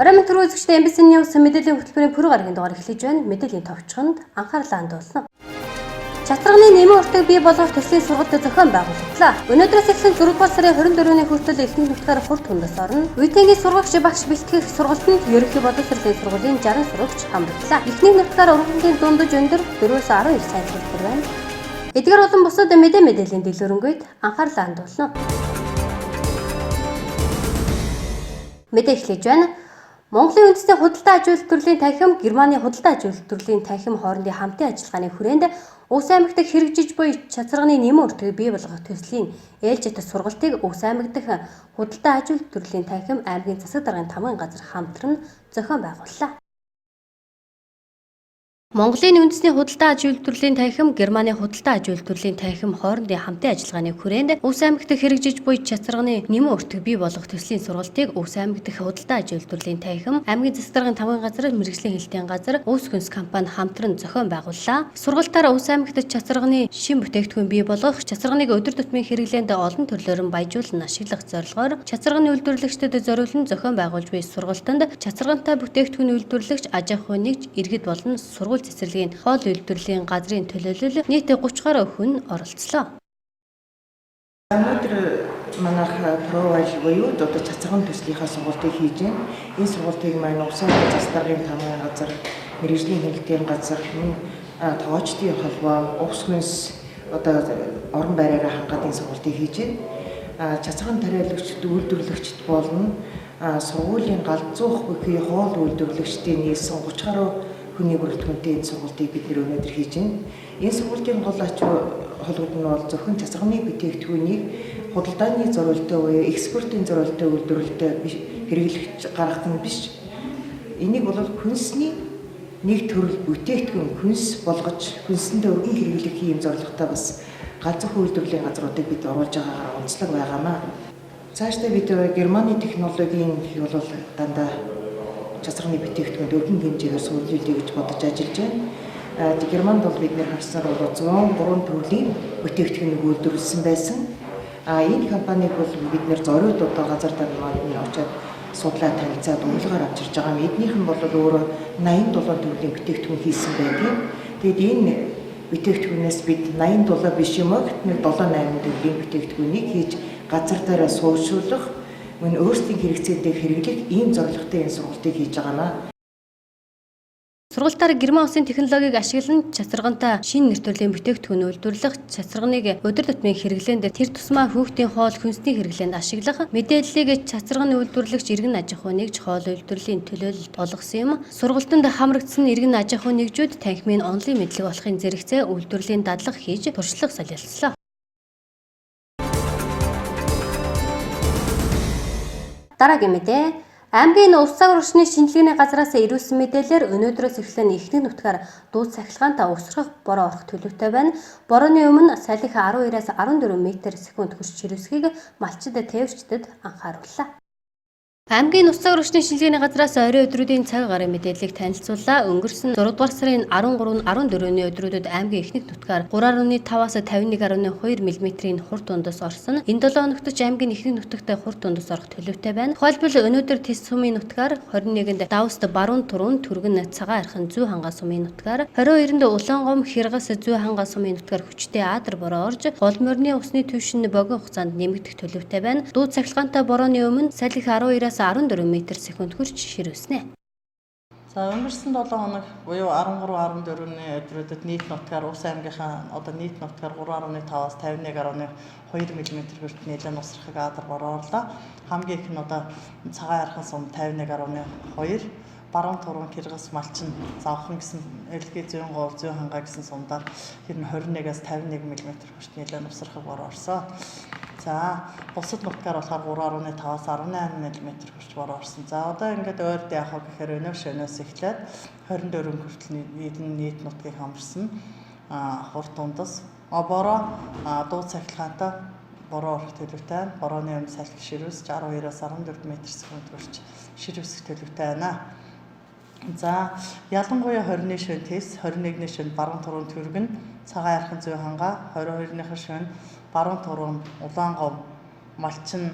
Орой мэтрүү үзэгчдээ MBC News мэдээллийн хөтөлбөрийн пүрэв гарагийн дугаар эхлэж байна. Мэдээллийн товчхонд анхаарлаа хандуулна. Чатарганы нэмийн уртыг бий болгох төслийн сургалт зохион байгуулагдлаа. Өнөөдрөөс эхлэн 4 дугаар сарын 24-ний хүртэл эхний нутгаар хурд хүндас орно. Үеийнгийн сургагч багш бэлтгэх сургалтанд ерөнхий боловсролын сургуулийн 60 сурагч хамраглаа. Эхний нутгаар ургамлын дундаж өндөр 4-өөс 12 сая төгрөг байна. Эдгээр олон бусад мэдээллийн дэлгүүрэнгээд анхаарлаа хандуулна. Мэдээ эхлэж байна. Монголын үндэсний худалдаа аж үйлдвэрлэлийн танхим, Германы худалдаа аж үйлдвэрлэлийн танхим хоорондын хамтын ажиллагааны хүрээнд Өвс аймаг дахь хэрэгжиж буй чацарганы нэмийн уртыг бий болгох төслийн ээлжит сургалтыг Өвс аймаг дахь худалдаа аж үйлдвэрлэлийн танхим аймгийн засаг даргын тамгын газар хамтран зохион байгууллаа. Монголын үндэсний худалдаа аж үйлдвэрлэлийн танхим, Германы худалдаа аж үйлдвэрлэлийн танхим хоорондын хамтын ажиллагааны хүрээнд Өвс аймаг дахь хэрэгжиж буй чацарганы нэмийн уртыг бий болгох төслийн сургалтыг Өвс аймаг дахь худалдаа аж үйлдвэрлэлийн танхим, аймгийн засаг даргын тамгын газар, мэргэжлийн хэлтийн газар, Өвс хүнс компани хамтран зохион байгууллаа. Сургалтаар Өвс аймаг дахь чацарганы шин бүтээгдэхүүн бий болгох, чацарганыг өдөр тутмын хэрэглээнд олон төрлөөр баяжуулан ашиглах зорилгоор чацарганы үйлдвэрлэгчдэд зориулан зохион байгуулж буй сургалтанд чацаргантай бүтээгдэхүүн үйлдвэрлэгч, аж ахуй нэгж, иргэд болон сургууль цэцэрлэгийн хоол үйлдвэрлэлийн газрын төлөөлөл нийт 30 гаруй хүн оролцлоо. Өнөөдөр манайх провайл буюу одоо чацарган төслийнхаа сургалтыг хийж байна. Энэ сургалтыг маань Өвс аймгийн засаг даргын тамгын газар, мэргэжлийн хэлтийн газар, тоочдын холбоо, Өвс хүнс одоо орон байраараа хангалтын сургалтыг хийж байна. Чацарган тариалагчид, үйлдвэрлэгчд болон сургуулийн галзуух бүхий хоол үйлдвэрлэгчдийн нийлсэн 30 гаруй хүний бүрэлдэхүүнтэй энэ сургалтыг бид өнөөдөр хийж байна. Энэ сургалтын гол ач холбогд нь бол зөвхөн чацарганы бүтээгдэхүүнийг худалдааны зорилттой буюу экспортын зорилттой үйлдвэрлэлтэд хэрэглэж гаргах нь биш. Энийг бол хүнсний нэг төрөл бүтээгдэхүүн хүнс болгож хүнсэндээ өргөн хэрэглэх ийм зорилготой бас галзуух үйлдвэрлэлийн газруудыг бид оруулж байгаагаар онцлог байгаамаа. Цаашдаа бид Германы технологийн бол дандаа чацарганы бүтээгдэхүүнд өргөн хэмжээгээр суулжуулъя гэж бодож ажиллаж байна. Германд бол бид харснаар бол 103 төрлийн бүтээгдэхүүнийг үйлдвэрлэсэн байсан. Энэ компаниг бол бид зориуд одоо газар даргын очоод судлаа танилцаад урилгаар авчирж байгаа юм. Эднийх нь бол өөрөө 87 төрлийн бүтээгдэхүүн хийсэн байдаг. Тэгэд энэ бүтээгдэхүүнээс бид 87 биш юм аа гэтэл 7-8 төрлийн бүтээгдэхүүнийг хийж газар дээр суурьшуулах мөн өөрсдийн хэрэгцээтэй хэрэглэх ийм зорилготой энэ сургалтыг хийж байгаамаа. Сургалтаар Герман улсын технологиг ашиглан чацаргантай шинэ нэр төрлийн бүтээгдэхүүн үйлдвэрлэх, чацарганыг өдөр тутмын хэрэглээнд тэр тусмаа хүүхдийн хоол хүнсний хэрэглээнд ашиглах, мэдээллийг чацарганы үйлдвэрлэгч иргэн аж ахуй нэгж хоол үйлдвэрлэлийн төлөөлөлд олгосон юм. Сургалтанд хамрагдсан иргэн аж ахуй нэгжүүд танхимын онлын мэдлэг болохын зэрэгцээ үйлдвэрлэлийн дадлага хийж туршлага солилцлоо. Дараагийн мэдээ. Аймгийн Өвс цаг урагшны шинжилгээний газраас ирүүлсэн мэдээлэлээр өнөөдрөөс эхлэн эхний нутгаар дууд цахилгаантай усрах бороо орох төлөвтэй байна. Борооны өмнө салхи 12-аас 14 м/сек хүрч ширүүсгийг малчид тээвчдэд анхаарууллаа. Аймгийн Өвс цаг урагшны шинжилгээний газраас орой өдрүүдийн цаг гарын мэдээллийг танилцууллаа. Өнгөрсөн 6 дугаар сарын 13, 14-ний өдрүүдэд аймгийн эхнэх нутгаар 3.5-аас 51.2 мм-ийн хурд дундас орсон. Энэ 7 өнөختөч аймгийн эхнэх нутагт хурд дундас орох төлөвтэй байна. Тухайлбал өнөөдөр Тэс сумын нутгаар, 21-нд Давст баруун турун түргэн цагаан архан зүй хангаа сумын нутгаар, 22-нд Улаангом Хиргас зүй хангаа сумын нутгаар хүчтэй Аадар бороо орж, гол морины усны түвшин богино хугацаанд нэмэгдэх төлөвтэй байна. Дууд цахилгаантай борооны өмнө салхи 12-аас 14 м/сек хүрч ширүүснэ. За өнгөрсөн 7 хоног буюу 13, 14-ний өдрүүдэд нийт нутгаар Өвс аймгийнхаа одоо нийт нутгаар 3.5-аас 51.2 мм хүртэл нэлээд усрахыг Аадар бороо орлоо. Хамгийн их нь одоо цагаан архан сум 51.2, баруун турун Хиргас малчин завхан гэсэн Элги зүүн гов зүүн хангаа гэсэн сумдаар хэрн 21-аас 51 мм хүртэл нэлээд усрахыг бороо орсон. За бусад нутгаар болохоор 3.5-аас 18 мм хүрч бороо орсон. За одоо ингээд ойрд яах вэ гэхээр өнөөс эхлээд 24 хүртэл нийт нутгийг хамарсан хурд дундас бороо дуу цахилгаантай бороо орох төлөвтэй байна. Борооны өмнө салхи ширүүс 12-аас 14 м/сек хүрч ширүүсэх төлөвтэй байна. За ялангуяа 20-ны шөнө Тэс, 21-ний шөнө баруун турун түргэн, цагаан архан зүй хангаа, 22-ны шөнө баруун турун Улаангов малчин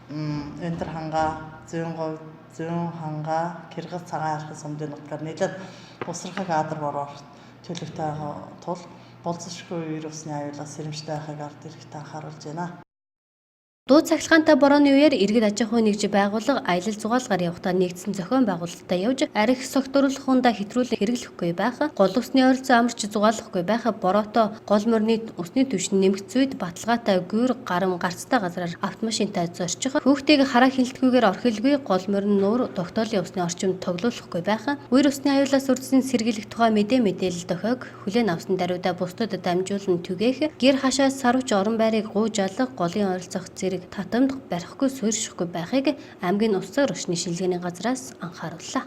Эндэр хангаа, зүүн говь зүүн хангаа, Киргиз цагаан архын сумдын нутгаар нэлээд усрахыг адар бороор төлөвтэй байгаа тул болцсошгүй үер усны аюулаас сэрэмжтэй байхыг ард иргэдэд анхааруулж байна. Дуу цахилгаантай борооны үеэр иргэд аж ахуйн нэгж байгууллага аялал зугаалгаар явахдаа нэгдсэн зохион байгуулалтаа явж арх согтууруулах хундаа хэтрүүлэн хэрэглэхгүй байх, гол усны ойролцоо амарч зугаалахгүй байх, бороотой гол морины усны түвшин нэмэгдсэн үед баталгаатай гүүр гарам гарцтай газраар автомашинтай зорчих, хүүхдийг хараа хилдэггүйгээр орхилгүй гол морин нуур тогтоолын усны орчимд тоглоулахгүй байх, үер усны аюулаас үрдсэн сэргийлэх тухай мэдээлэл дохиог хүлээн авсан даруйдаа бусдад дамжуулан түгээх, гэр хашаас сарвч орон байрыг гууж алах, голын ойролцох зэрэг татамд барихгүй суурьшихгүй байхыг аймгийн ус цаг орчны шинжилгээний газраас анхаарууллаа.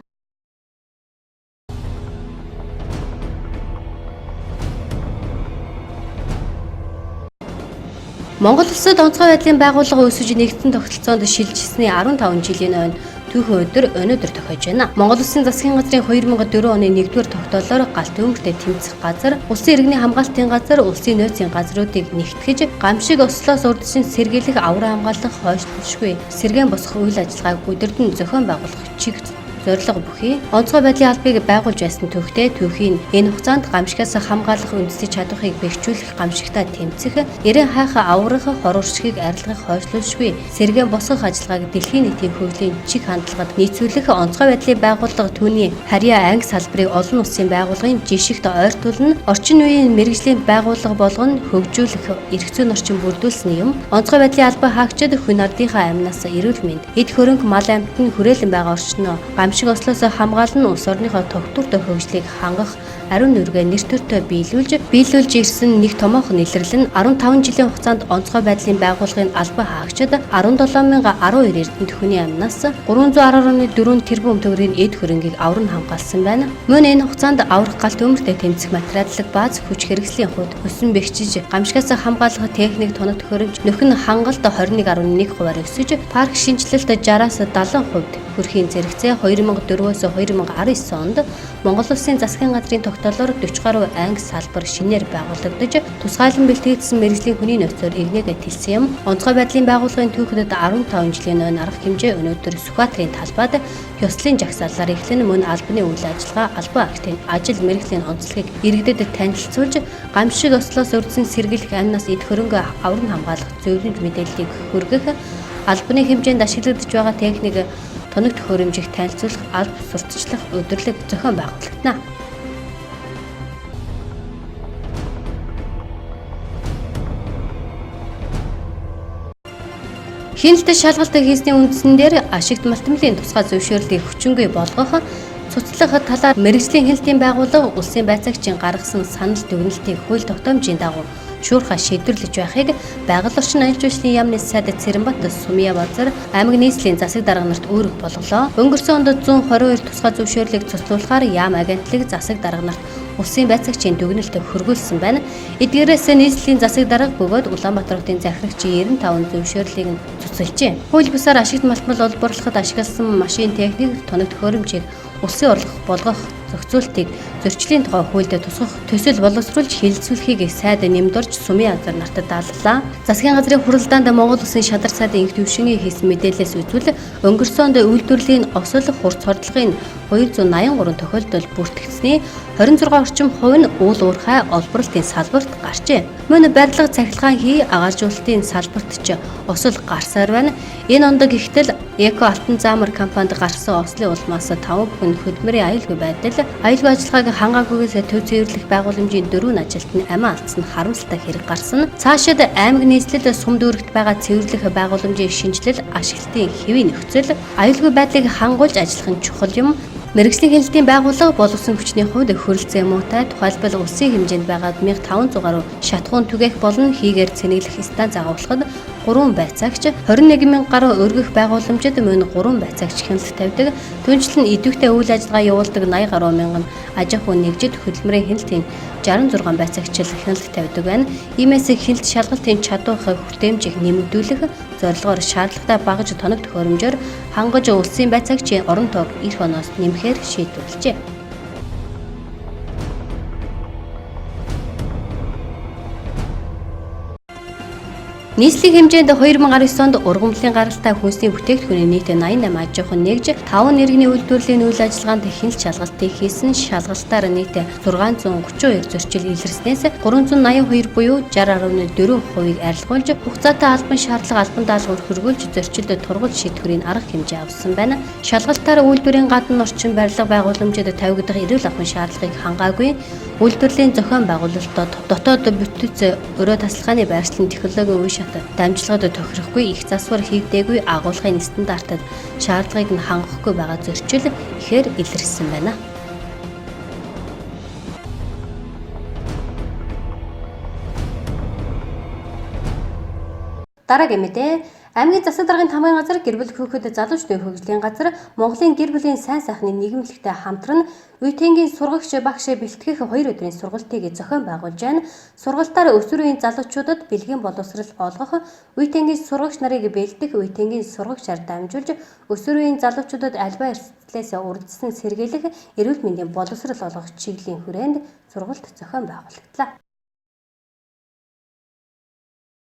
Монгол улсад онцгой байдлын байгууллага өсөж нэгдсэн тогтолцоонд шилжсэний 15 жилийн ойн түүхэн өдөр өнөөдөр тохиож байна. Монгол Улсын засгийн газрын 2004 оны 1-р тогтоолоор галт өмөртэй тэмцэх газар, улсын иргэний хамгаалтын газар, улсын нөөцийн газруудыг нэгтгэж, гамшиг ослоос урдчин сэргийлэх, авраа хамгаалах, хойшлуулшгүй сэргээн босгох үйл ажиллагааг бүдэрдэн зохион байгуулах чиг зорилго бүхий онцгой байдлын албыг байгуулж байсан түүхтэй түүхийн энэ хугацаанд гамшигаас хамгаалах үндэсний чадварыг бэхжүүлэх, гамшигтай тэмцэх, эрен хайх, аврах, хоруршгийг арилгах, хойшлуулшгүй сэргээн босгох ажиллагааг дэлхийн нийтийн хөгжлийн чиг хандлагад нийцүүлэх онцгой байдлын байгууллага түүний харьяа анги салбарыг олон улсын байгууллагын жишгт ойртуулна, орчин үеийн мэргэжлийн байгууллага болгоно хөгжүүлэх эрх зүйн орчин бүрдүүлсэн юм. Онцгой байдлын албаа хаагчид хүн ардынхаа амнаас эрүүл мэнд, эд хөрөнгө, мал амьтад хүрээлэн байгаа орчноо гамшиг ослоос хамгаална, улс орныхоо тогтвортой хөгжлийг хангах ариун нэргээ нэр төртөө биелүүлж ирсэн нэг томоохон илэрлэл нь 15 жилийн хугацаанд онцгой байдлын байгууллагын албаа хаагчид 17,012 эрдэнэт хүний амнаас 310.4 тэрбум төгрөгийн эд хөрөнгийг авран хамгаалсан байна. Мөн энэ хугацаанд аврах галт өмөртэй тэмцэх материаллык бааз, хүч хэрэгслийн хувьд өсөн бэхжиж, гамшигаас хамгаалах техник, тоног төхөөрөмж, нөхөн хангалт 21.1% өсөж, парк шинжилэлт 60-аас 70% хүрэхийн зэрэгцээ 2004-өөс 2019 онд Монгол Улсын засгийн газрын тогтоолоор 40 гаруй анги салбар шинээр байгуулагдаж, тусгайлан бэлтгэгдсэн мэргэжлийн хүний нөөцөөр игнэгээ тэлсэн юм. Онцгой байдлын байгууллагын түүхэдэд 15 жилийн ойн арга хэмжээ өнөөдөр Сүхбаатарын талбайд ёслолын жагсаалаар эхлэн мөн албаны үйл ажиллагаа, албан актын ажил мэргэжлийн онцлогийг иргэдэд танилцуулж, гамшиг ослоос урдсан сэргийлэх, амнаас эд хөрөнгө авран хамгаалах зөвлөмж мэдээллийг хүргэх, албаны хэмжээнд ашиглагдж байгаа техник, тоног төхөөрөмжийг танилцуулах, алба сурталчлах өдөрлөг зохион байгуулагдана. Хяналттай шалгалт хийсний үндсэн дээр ашигт малтмлын тусгай зөвшөөрлийг хүчингүй болгох, цуцлах талаар мэргэжлийн хяналтын байгууллага улсын байцаагчийн гаргасан санал дүгнэлтийг хууль тогтоомжийн дагуу шуурхай шийдвэрлэж байхыг байгаль орчин аяж үйлчлийн яамны сайд Цэрэнбат Сумья Базар аймаг нийслэлийн засаг дарга нарт үүрэг болголоо. Өнгөрсөн онд 122 тусгай зөвшөөрлийг цуцлуулахаар яам агентлаг засаг дарга нарт улсын байцаагчийн дүгнэлт хөргүүлсэн байна. Эдгээрээс нийслэлийн засаг дарга бөгөөд Улаанбаатар хотын захирагчийн 95 зөвшөөрлийг цуцалжээ. Хууль бусаар ашигт малтмал олборлоход ашигласан машин техник, тоног төхөөрөмжийг улсын орлого болгох зохицуултыг зөрчлийн тухай хуульд тусгах төсөл боловсруулж хилцүүлэхийг сайд нэмдурж Сумья Базар нарт дааллаа. Засгийн газрын хуралдаанд Монгол Улсын шадар сайдын инх төвшингийн хийсэн мэдээлэлээс үзвэл өнгөрсөн онд үйлдвэрлэлийн осол хурц хордлогын 283 тохиолдол бүртгэгдсэний 26 орчим хувь нь уул уурхай олборлтын салбарт гарчээ. Мөн барилга, цахилгаан хий, агааржуулалтын салбарт ч осол гарсаар байна. Энэ онд гихтэл Эко Алтан заамар компанид гарсан ослын улмаас 5 бүхэн хөдөлмөрийн аюулгүй байдал, аюулгүй ажиллагааг хангаагүйгээс төв цэвэрлэх байгууламжийн 4 ажилтны амиа алдсан харамсалтай хэрэг гарсан. Цаашид аймаг нийслэл сум дүүрэгт байгаа цэвэрлэх байгууламжийн шинжилэл, ашиглалтын хэвийн нөхцөл, аюулгүй байдлыг хангуулж ажиллах нь чухал юм. Мэргэжлийн хяналтын байгууллага боловсон хүчний хувьд хөрөлцөө муутай, тухайлбал улсын хэмжээнд байгаа 1500 гаруй шатхуун түгээх болон хийгээр цэнэглэх станц агуулгад 3 байцаагч, 21000 гаруй өргөх байгууламжид мөн 3 байцаагч хяналт тавьдаг. Түнчлэн идэвхтэй үйл ажиллагаа явуулдаг 80 гаруй мянган аж ахуйн нэгжид хөдөлмөрийн хяналтын 66 байцаагч хяналт тавьдаг байна. Иймээс хяналт шалгалтын чадварх хүртээмжийг нэмэгдүүлэх зорилгоор шаардлагатай багаж тоног төхөөрөмжөөр хангаж улсын байцаагчийн орон тоог эх оноос нэмэхээр шийдвэрлэжээ. Нийслэлийн хэмжээнд 2019 онд ургамлын гаралтай хүнсний бүтээгдэхүүний нийт 88 аж ахуйн нэгж 5 иргэний үйлдвэрлэлийн үйл ажиллагаанд ихэнх шалгалтыг хийсэн. Шалгалтаар нийт 632 зөрчил илэрснээс 382 буюу 60.4%-ийг арилгуулж, хугацаатай албан шаардлага албан даалгавар хөрвүүлж зөрчилдөд тургуул шийтгэврийн арга хэмжээ авсан байна. Шалгалтаар үйлдвэрийн гадна орчин барилга байгууламжид тавигдах эрүүл ахуйн шаардлагыг хангаагүй, үйлдвэрлэлийн зохион байгуулалтад дотоод бүтц өрөө тасалгааны байршлын технологийн үе шат дамжлагад тохирохгүй, их засвар хийгдээгүй, агуулгын стандартад шаардлагыг нь хангахгүй байгаа зөрчил ихээр илэрсэн байна. Дараагийн мэдээ аймгийн засаг даргын тамгын газар гэр бүл хүүхэд залуучдын хөгжлийн газар Монголын гэр бүлийн сайн сайхны нийгэмлэгтэй хамтран үеийнгийн сургагч багш бэлтгэх 2 өдрийн сургалтыг зохион байгуулж байна. Сургалтаар өсвөр үеийн залуучуудад бэлгийн боловсрол олгох, үеийнгийн сургагч нарыг бэлдэх, үеийнгийн сургагчаар дамжуулж өсвөр үеийн залуучуудад альва эрсдлээс урьдчилан сэргийлэх, эрүүл мэндийн боловсрол олгох чиглэлийн хүрээнд сургалт зохион байгуулагдлаа.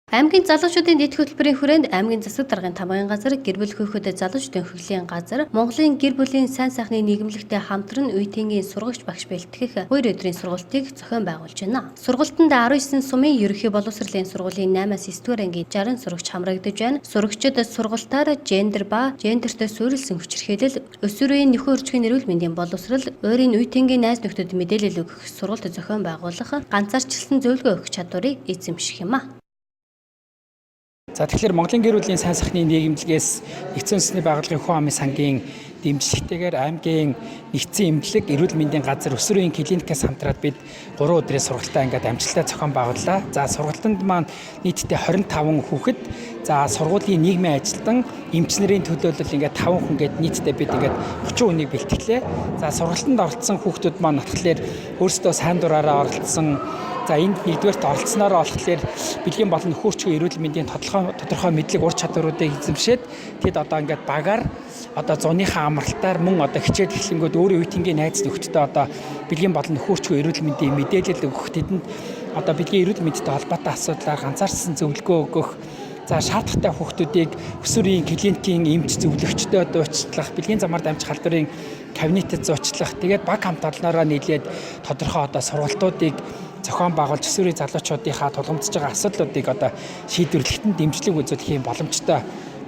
Аймгийн залуучуудын дэд хөтөлбөрийн хүрээнд аймгийн засаг даргын тамгын газар гэр бүл хүүхэд залуучдын хөгжлийн газар Монголын гэр бүлийн сайн сайхны нийгэмлэгтэй хамтран үеийнгийн сургагч багш бэлтгэх 2 өдрийн сургалтыг зохион байгуулж байна. Сургалтанд 19 сумын ерөнхий боловсролын сургуулийн 8-аас 9-р ангийн 60 сурагч хамрагдаж байна. Сурагчид сургалтаар гендер ба гендертэй суурилсан хүчирхийлэл, өсвөр үеийн нөхөн өрчгийн эрүүл мэндийн боловсрол, өөрийн үеийнгийн найз нөхдөд мэдээлэл өгөх сургалт зохион байгуулах, ганцаарчлсан зөвлөгөө өгөх чадварыг эзэмших юм а. За тэгэхээр Монголын гэр бүлийн сайн сайхны нийгэмлэгээс нэгдсэн үндэсний байгууллагын хүн амын сангийн дэмжлэгтэйгээр аймгийн нэгдсэн эмнэлэг эрүүл мэндийн газар өсвөр үеийн клиникээс хамтраад бид 3 өдрийн сургалтаа ингээд амжилттай зохион байгууллаа. За сургалтанд маань нийтдээ 25 хүүхэд, за сургуулийн нийгмийн ажилтан, эмч нарын төлөөлөл ингээд 5 хүн гээд нийтдээ бид ингээд 30 хүнийг бэлтгэлээ. За сургалтанд оролцсон хүүхдүүд маань болохоор өөрсдөө сайн дураараа оролцсон. За энд нэгдүгээрт оролцсноороо болохоор бэлгийн болон нөхөрчгүй эрүүл мэндийн тодорхой мэдлэг ур чадваруудыг эзэмшээд тэд одоо ингээд багаар одоо зуныхаа амралтаар мөн одоо хичээл эхлэнгүүд өөрийн үеийнгийн найз нөхдөдөө одоо бэлгийн болон нөхөрчгүй эрүүл мэндийн мэдээлэл өгөх, тэдэнд одоо бэлгийн эрүүл мэндтэй холбоотой асуудлаар ганцаарсан зөвлөгөө өгөх, за шаардлагатай хүүхдүүдийг өсвөр үеийн клиникийн эмч зөвлөгчдөө дуучлах, бэлгийн замаар дамжих халдварын кабинетэд зуучлах, тэгээд баг хамт олноороо нийлээд тодорхой одоо сургалтуудыг зохион байгуулж өсвөр үеийн залуучуудынхаа тулгамдж байгаа асуудлуудыг одоо шийдвэрлэхэд дэмжлэг үзүүлэх юм боломжтой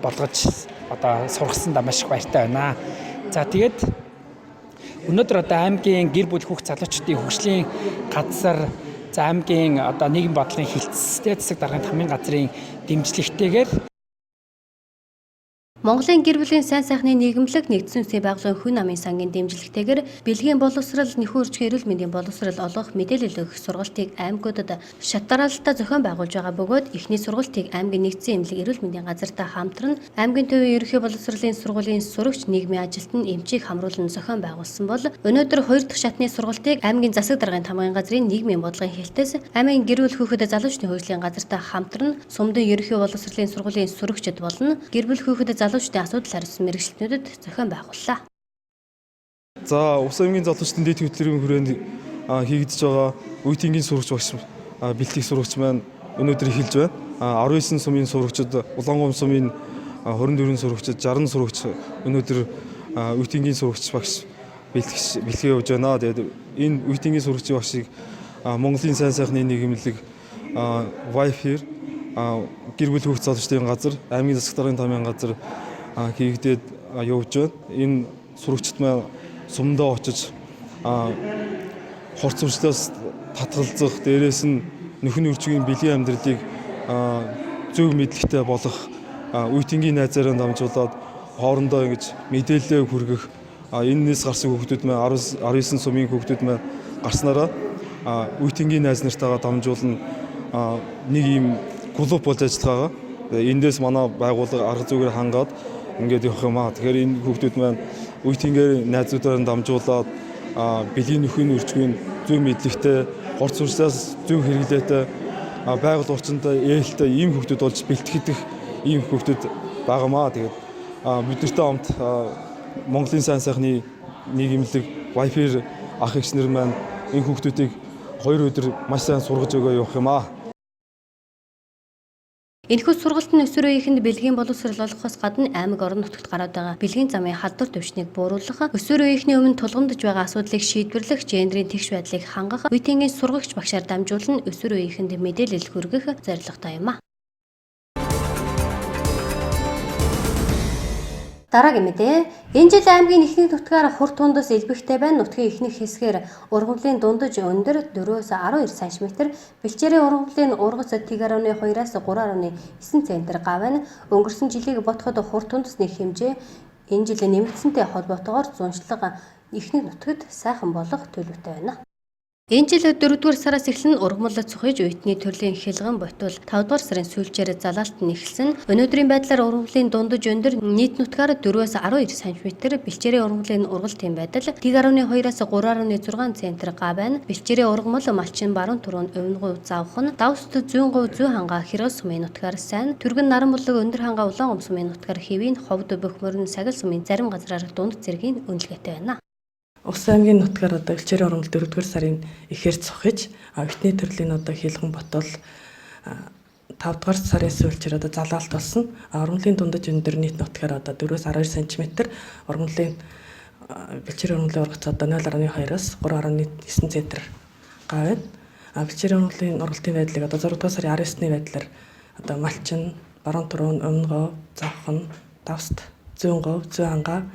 болгож одоо сургасандаа маш их баяртай байна. За тэгээд өнөөдөр одоо аймгийн гэр бүл хүүхд залуучдын хөгжлийн газар, за аймгийн одоо нийгэм бодлогын хилцтэй засаг даргын тамгын газрын дэмжлэгтэйгээр Монголын гэр бүлийн сайн сайхны нийгэмлэг нэгдсэн үндэсний байгууллагын хүн амын сангийн дэмжлэгтэйгээр бэлгийн боловсрол, нөхөн өрчгийн эрүүл мэндийн боловсрол олгох, мэдээлэл өгөх сургалтыг аймагуудад шат дараалтаа зохион байгуулж байгаа бөгөөд эхний сургалтыг аймгийн нэгдсэн эмнэлэг эрүүл мэндийн газартай хамтран аймгийн төвийн ерөнхий боловсролын сургуулийн сурагч, нийгмийн ажилтан, эмчийг хамруулан зохион байгуулсан бол өнөөдөр 2 дахь шатны сургалтыг аймгийн засаг даргын тамгын газрын нийгмийн бодлогын хэлтээс аймгийн гэр бүл хүүхэд залуучдын хөгжлийн газартай хамтран сумдын ерөнхий боловсролын сургуулийн сурагчид болон гэр бүл хүүхэд залуучдын асуудал хариуцсан мэргэжилтнүүдэд зохион байгууллаа. За Ус аймгийн залуучдын дэд хөтөлбөрийн хүрээнд хийгдэж байгаа үеийнгийн сурагч багш бэлтгэх сурагч маань өнөөдөр эхэлж байна. 19 сумын сурагчид, Улаангом сумын 24 сурагчид, 60 сурагч өнөөдөр үеийнгийн сурагч багш бэлтгэе явж байна. Тэгээд энэ үеийнгийн сурагч багшийг Монголын сайн сайхны нийгэмлэг Wi-Fi гэр бүл хүүхд залуучдын газар, аймгийн засаг даргын тамгын газар хийгдээд явж байна. Энэ сурагчид маань сумдаа очиж хорц уучлаас татгалзах, дээрээс нь нөхөн үржигийн бэлгийн амьдралыг зөв мэдлэгтэй болгох, үеийнгийн найзаараа дамжуулаад хоорондоо ингэж мэдээлэл хүргэх, энэс гарсан хүүхдүүд маань 19 сумын хүүхдүүд маань гарснараа үеийнгийн найз нартайгаа дамжуулна, нэг юм клуб болж ажиллагаа. Эндээс манай байгууллага арга зүгээр хангаад ингээд явах юм аа. Тэгэхээр энэ хүүхдүүд маань үеийнгээр найзуудаараа дамжуулаад бэлгийн нөхөн үржигийн зөв мэдлэгтэй, хорц урсаас зөв хэрэглээтэй, байгаль орчиндөө ээлтэй ийм хүүхдүүд болж бэлтгэх ийм хүүхдүүд байгаамаа. Тэгээд бид нартай хамт Монголын сайн сайхны нийгэмлэг Wi-Fi ах эгч нар маань энэ хүүхдүүдийг 2 өдөр маш сайн сургаж өгөө явах юм аа. Энэхүү сургалт нь өсвөр үеийнхэнд бэлгийн боловсрол олгохоос гадна аймаг орон нутагт гараад байгаа бэлгийн замын халдвар төвшнийг бууруулах, өсвөр үеийнхний өмнө тулгамдж байгаа асуудлыг шийдвэрлэх, гендерийн тэгш байдлыг хангах, үе тэнгийн сургагч багшаар дамжуулан өсвөр үеийнхэнд мэдээлэл хүргэх зорилготой юм а. Дараагийн мэдээ. Энэ жил аймгийн ихэнх нутгаар хур тундас элбэгтэй байна. Нутгийн ихэнх хэсгээр ургамлын дундаж өндөр 4-өөс 12 см, бэлчээрийн ургамлын ургац T.2-аас 3.9 цм гавь. Өнгөрсөн жилийг бодоход хур тундасны хэмжээ энэ жил нэмэгдсэнтэй холбоотойгоор зуншлага ихэнх нутагт сайхан болох төлөвтэй байна. Энэ жил 4-р сараас эхлэн ургамал цухиж уйтны төрлийн хялган ботвол 5-р сарын сүүлчээр залаалт нь эхэлсэн. Өнөөдрийн байдлаар ургамлын дундаж өндөр нийт нутгаар 4-өөс 12 см, бэлчээрийн ургамлын ургалтын байдал T.2-аас 3.6 цм га байна. Бэлчээрийн ургамал малчин баруун түрүүнд өвнөгөө завхан, давст 100% зүй хангаа Хирос сумын нутгаар сайн, түргэн наран булаг өндөр хангаа улаан сумын нутгаар хэвийн, ховд бөхмөрн сагил сумын зарим газраар дунд зэргийн үнэлгээтэй байна. Ус аймгийн нутгаар одоо бэлчээрийн ургамал 4-р сарын ихээр цухиж, уйтны төрлийн одоо хялган ботвол 5-р сарын сүүлчээр одоо залаалт болсон. Ургамлын дундаж өндөр нийт нутгаар одоо 4-өөс 12 см, ургамлын бэлчээрийн ургамлын ургац одоо 0.2-аас 3.9 цм га байна. Бэлчээрийн ургамлын ургалтын байдлыг одоо 6-р сарын 19-ны байдлаар одоо малчин, баруун түрүүн, өмнөгөө, завхан, давст 100%, зүй хангаа,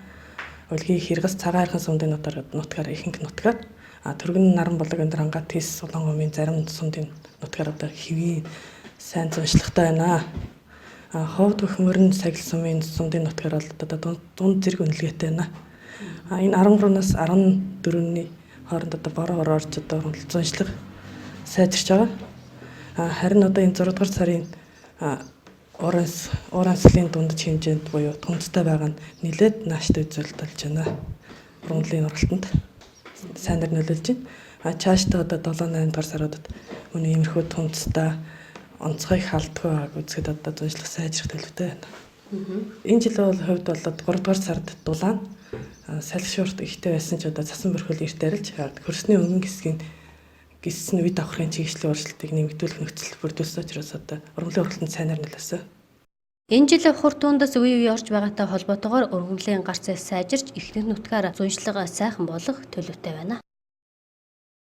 Улгийн Хиргас цагаан хайрхан сумдын нутгаар ихэнх нутгаар түргэн наран булаг өндөр хангаа Тис улаан гомын зарим сумдын нутгаар одоо хэвийн сайн зуншлагтай байна. Ховд бөхмөрн сагил сумын сумдын нутгаар бол одоо дунд зэрэг үнэлгээтэй байна. Энэ 13-наас 14-ний хооронд одоо бороо орж одоо зуншлаг сайжирч байгаа. Харин одоо энэ 6-р сарын уранслын дундаж хэмжээнд буюу тунцтай байгаа нь нэлээд нааштай үзүүлэлт болж байна. Ургамлын ургалтанд сайнаар нөлөөлж байна. Цаашдаа одоо 7-8 дугаар саруудад өнөө иймэрхүү тунцтай онцгой халдгүй байгааг үзэхэд одоо зуншлах сайжрах төлөвтэй байна. Энэ жилийн хувьд бол 3 дугаар сард дулаан салхишуурт ихтэй байсан ч одоо цасан бөрхөл эрт арилж хөрсний өмнө гиссэн үе давхрын чиглэлийн урьдчилтыг нэмэгдүүлэх нөхцөл бүрдүүлсэн учраас одоо ургамлын ургалтанд сайнаар нөлөөсөн. Энэ жил хур тундас үе орж байгаатай холбоотойгоор ургамлын гарц сайжирч ихэнх нутгаар зуншлага сайхан болох төлөвтэй байна.